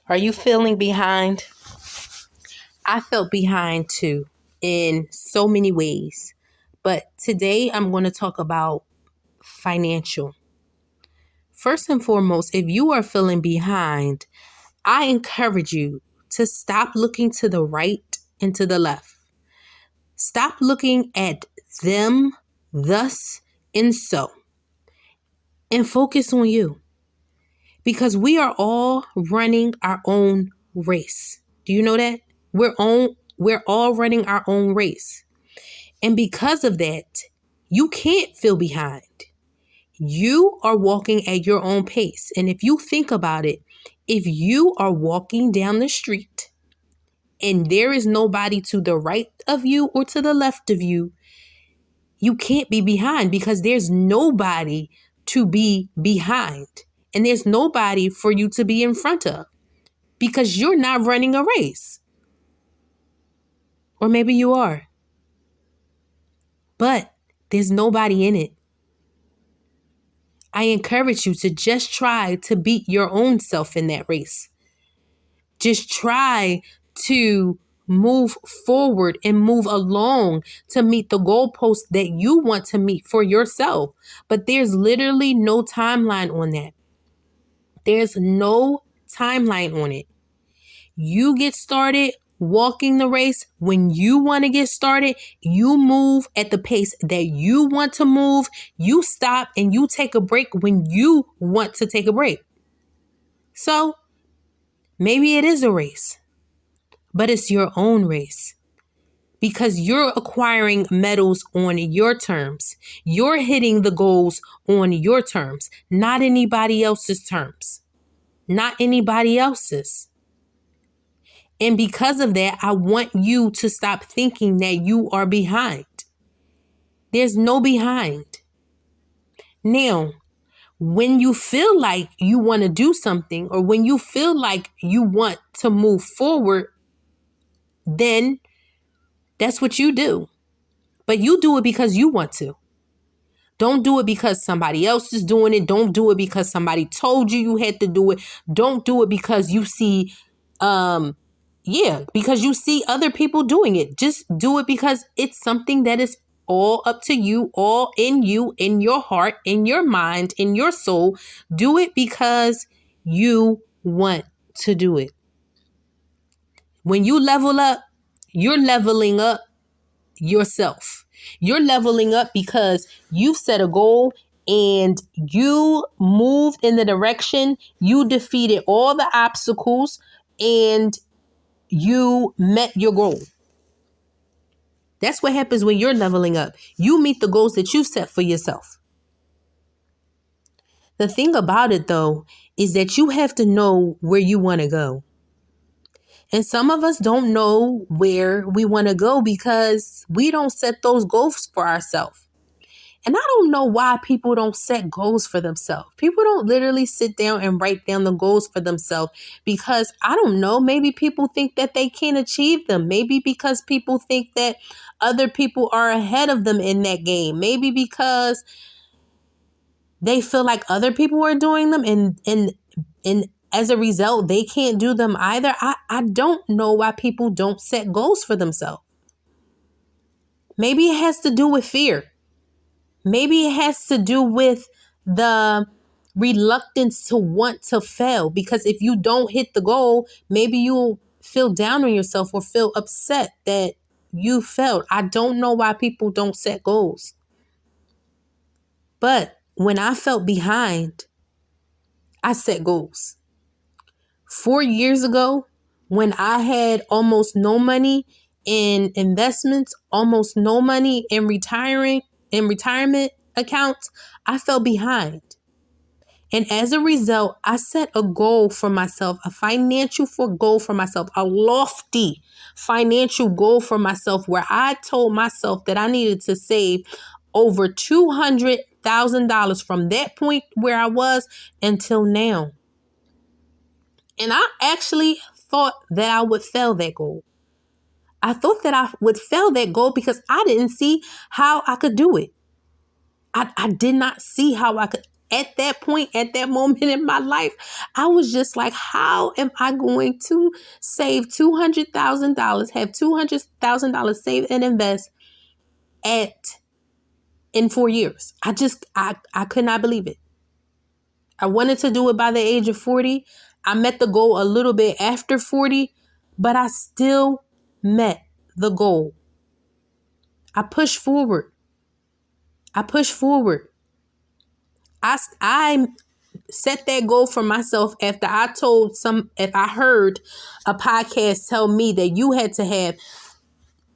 Are you feeling behind? I felt behind too in so many ways. But today I'm going to talk about financial. First and foremost, if you are feeling behind, I encourage you to stop looking to the right and to the left. Stop looking at them, thus, and so, and focus on you. Because we are all running our own race. Do you know that? We're all running our own race. And because of that, you can't feel behind. You are walking at your own pace. And if you think about it, if you are walking down the street and there is nobody to the right of you or to the left of you, you can't be behind because there's nobody to be behind. And there's nobody for you to be in front of because you're not running a race. Or maybe you are. But there's nobody in it. I encourage you to just try to beat your own self in that race. Just try to move forward and move along to meet the goalposts that you want to meet for yourself. But there's literally no timeline on that. There's no timeline on it. You get started walking the race when you want to get started. You move at the pace that you want to move. You stop and you take a break when you want to take a break. So maybe it is a race, but it's your own race because you're acquiring medals on your terms. You're hitting the goals on your terms, not anybody else's terms, not anybody else's. And because of that, I want you to stop thinking that you are behind. There's no behind. Now, when you feel like you want to do something or when you feel like you want to move forward, then that's what you do. But you do it because you want to. Don't do it because somebody else is doing it. Don't do it because somebody told you you had to do it. Don't do it because you see, because you see other people doing it. Just do it because it's something that is all up to you, all in you, in your heart, in your mind, in your soul. Do it because you want to do it. When you level up, you're leveling up yourself. You're leveling up because you've set a goal and you moved in the direction. You defeated all the obstacles and you met your goal. That's what happens when you're leveling up. You meet the goals that you set for yourself. The thing about it, though, is that you have to know where you want to go. And some of us don't know where we want to go because we don't set those goals for ourselves. And I don't know why people don't set goals for themselves. People don't literally sit down and write down the goals for themselves because I don't know, maybe people think that they can't achieve them. Maybe because people think that other people are ahead of them in that game. Maybe because they feel like other people are doing them and as a result, they can't do them either. I don't know why people don't set goals for themselves. Maybe it has to do with fear. Maybe it has to do with the reluctance to want to fail. Because if you don't hit the goal, maybe you'll feel down on yourself or feel upset that you failed. I don't know why people don't set goals. But when I felt behind, I set goals. 4 years ago, when I had almost no money in investments, almost no money in retirement accounts, I fell behind. And as a result, I set a goal for myself, a financial goal for myself, a lofty financial goal for myself where I told myself that I needed to save over $200,000 from that point where I was until now. And I actually thought that I would fail that goal. I thought that I would fail that goal because I didn't see how I could do it. I did not see how I could. At that point, at that moment in my life, I was just like, how am I going to save $200,000, have $200,000 saved and invest in 4 years? I could not believe it. I wanted to do it by the age of 40. I met the goal a little bit after 40, but I still met the goal. I pushed forward. I set that goal for myself after if I heard a podcast tell me that you had to have,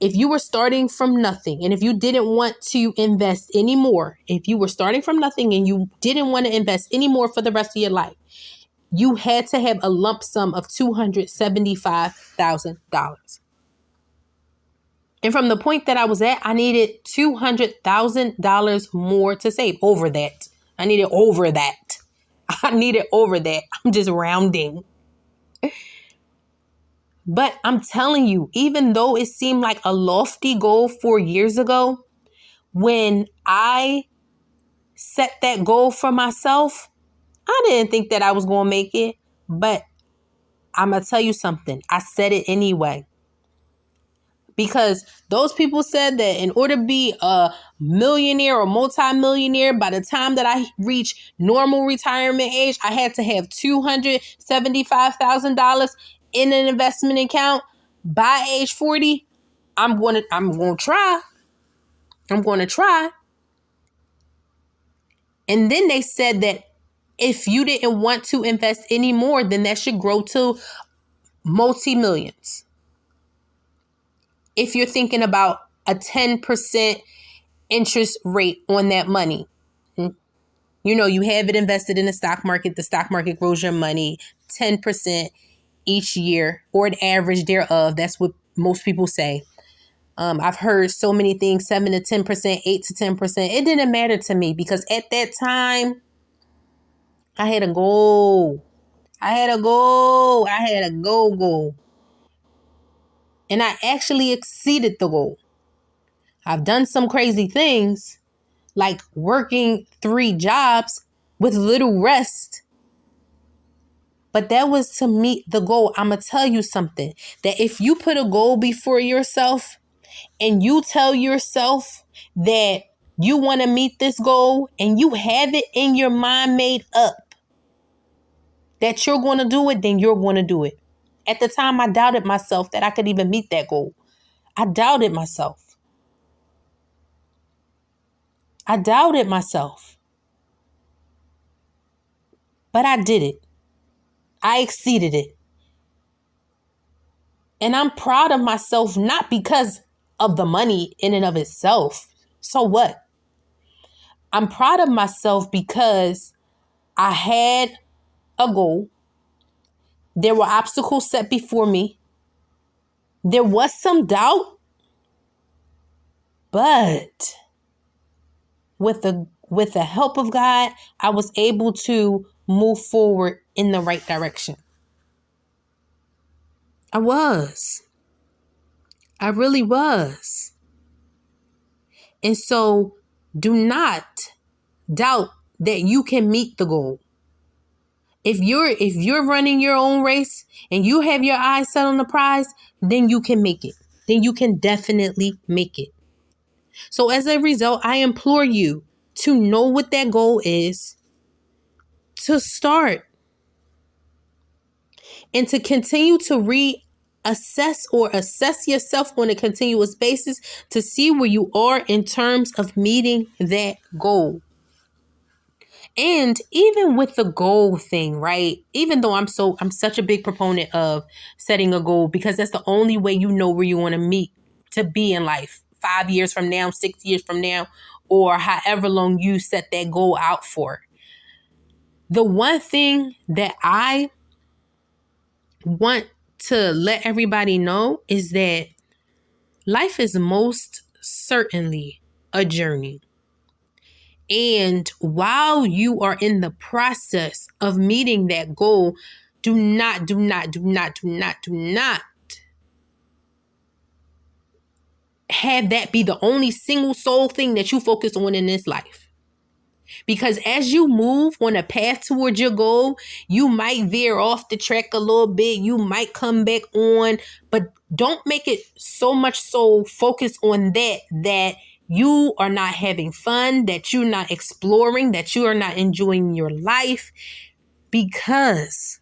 if you were starting from nothing and if you didn't want to invest anymore, if you were starting from nothing and you didn't want to invest anymore for the rest of your life, you had to have a lump sum of $275,000. And from the point that I was at, I needed $200,000 more to save. Over that. I needed over that. I'm just rounding. But I'm telling you, even though it seemed like a lofty goal 4 years ago, when I set that goal for myself, I didn't think that I was going to make it. But I'm going to tell you something. I said it anyway. Because those people said that in order to be a millionaire or multimillionaire, by the time that I reach normal retirement age, I had to have $275,000 in an investment account by age 40. I'm going to try. And then they said that if you didn't want to invest anymore, then that should grow to multi-millions. If you're thinking about a 10% interest rate on that money, you have it invested in the stock market grows your money 10% each year, or an average thereof. That's what most people say. I've heard so many things, 7 to 10%, 8 to 10%. It didn't matter to me because at that time, I had a goal. I had a goal. And I actually exceeded the goal. I've done some crazy things, like working 3 jobs with little rest. But that was to meet the goal. I'm going to tell you something, that if you put a goal before yourself and you tell yourself that you want to meet this goal and you have it in your mind made up that you're going to do it, then you're going to do it. At the time, I doubted myself that I could even meet that goal. I doubted myself. But I did it. I exceeded it. And I'm proud of myself, not because of the money in and of itself. So what? I'm proud of myself because I had a goal. There were obstacles set before me. There was some doubt. But with the help of God, I was able to move forward in the right direction. I really was. And so do not doubt that you can meet the goal. If you're running your own race and you have your eyes set on the prize, then you can make it. Then you can definitely make it. So as a result, I implore you to know what that goal is, to start, and to continue to assess yourself on a continuous basis to see where you are in terms of meeting that goal. And even with the goal thing, right? Even though I'm such a big proponent of setting a goal, because that's the only way you know where you want to be in life 5 years from now, 6 years from now, or however long you set that goal out for. The one thing that I want to let everybody know is that life is most certainly a journey. And while you are in the process of meeting that goal, do not have that be the only single sole thing that you focus on in this life. Because as you move on a path towards your goal, you might veer off the track a little bit. You might come back on, but don't make it so much so focused on that you are not having fun, that you're not exploring, that you are not enjoying your life because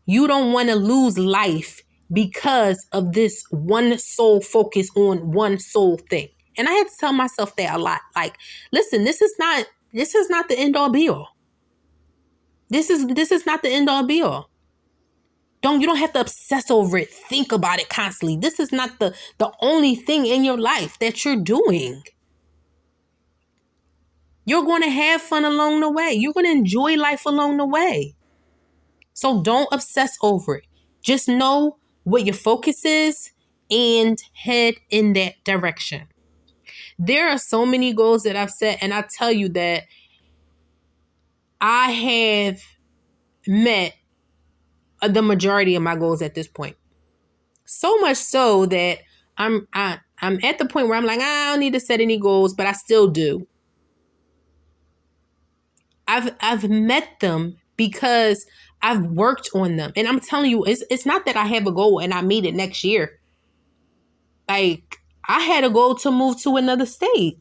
you don't want to lose life because of this one sole focus on one sole thing. And I had to tell myself that a lot. Like, listen, this is not the end all be all. This is not the end all be all. You don't have to obsess over it. Think about it constantly. This is not the only thing in your life that you're doing. You're going to have fun along the way. You're going to enjoy life along the way. So don't obsess over it. Just know what your focus is and head in that direction. There are so many goals that I've set, and I tell you that I have met the majority of my goals at this point. So much so that I'm at the point where I'm like, I don't need to set any goals, but I still do. I've met them because I've worked on them. And I'm telling you, it's not that I have a goal and I meet it next year. Like, I had a goal to move to another state.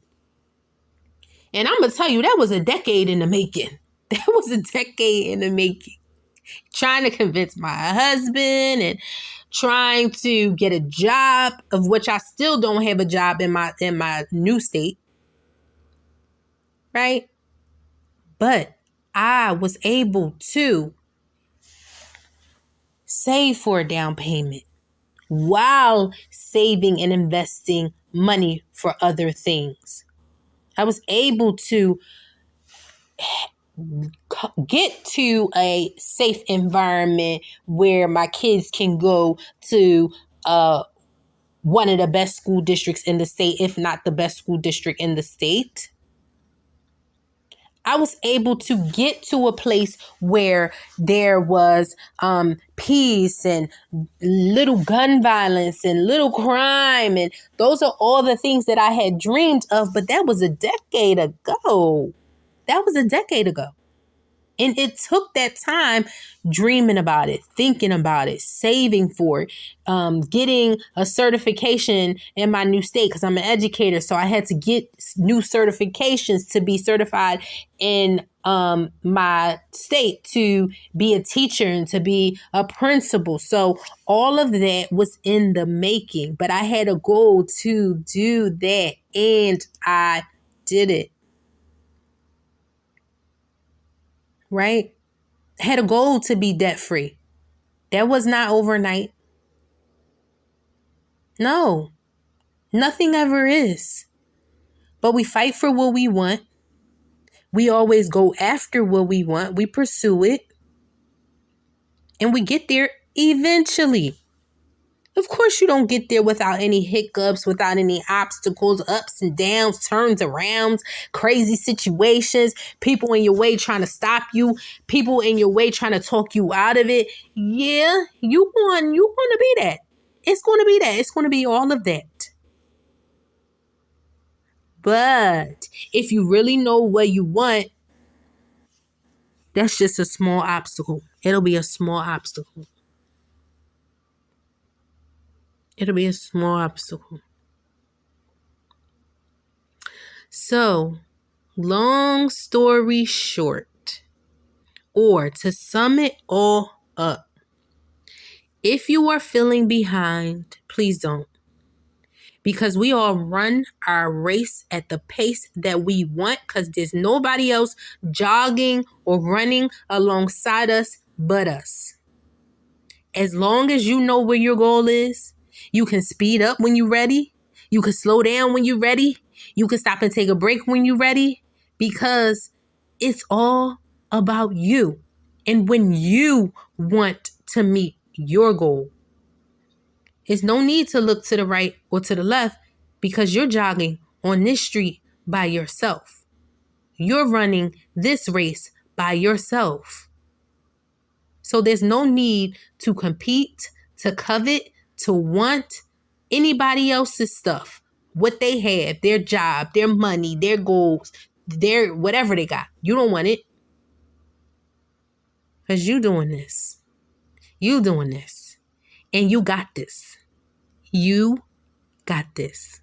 And I'm going to tell you, that was a decade in the making. That was a decade in the making. Trying to convince my husband and trying to get a job, of which I still don't have a job in my new state. Right? But I was able to save for a down payment while saving and investing money for other things. I was able to get to a safe environment where my kids can go to one of the best school districts in the state, if not the best school district in the state. I was able to get to a place where there was peace and little gun violence and little crime. And those are all the things that I had dreamed of. But that was a decade ago. And it took that time dreaming about it, thinking about it, saving for it, getting a certification in my new state because I'm an educator. So I had to get new certifications to be certified in my state to be a teacher and to be a principal. So all of that was in the making, but I had a goal to do that and I did it. Right? Had a goal to be debt free. That was not overnight. No, nothing ever is. But we fight for what we want. We always go after what we want. We pursue it. And we get there eventually. Of course, you don't get there without any hiccups, without any obstacles, ups and downs, turns around, crazy situations, people in your way trying to stop you, people in your way trying to talk you out of it. Yeah, you want to be that. It's going to be that. It's going to be all of that. But if you really know what you want, that's just a small obstacle. It'll be a small obstacle. It'll be a small obstacle. So, long story short, or to sum it all up, if you are feeling behind, please don't. Because we all run our race at the pace that we want because there's nobody else jogging or running alongside us but us. As long as you know where your goal is, you can speed up when you're ready. You can slow down when you're ready. You can stop and take a break when you're ready because it's all about you. And when you want to meet your goal, there's no need to look to the right or to the left because you're jogging on this street by yourself. You're running this race by yourself. So there's no need to compete, to covet, to want anybody else's stuff. what they have, their job, their money, their goals, their whatever they got. You don't want it. Because you doing this. You doing this. And you got this. You got this.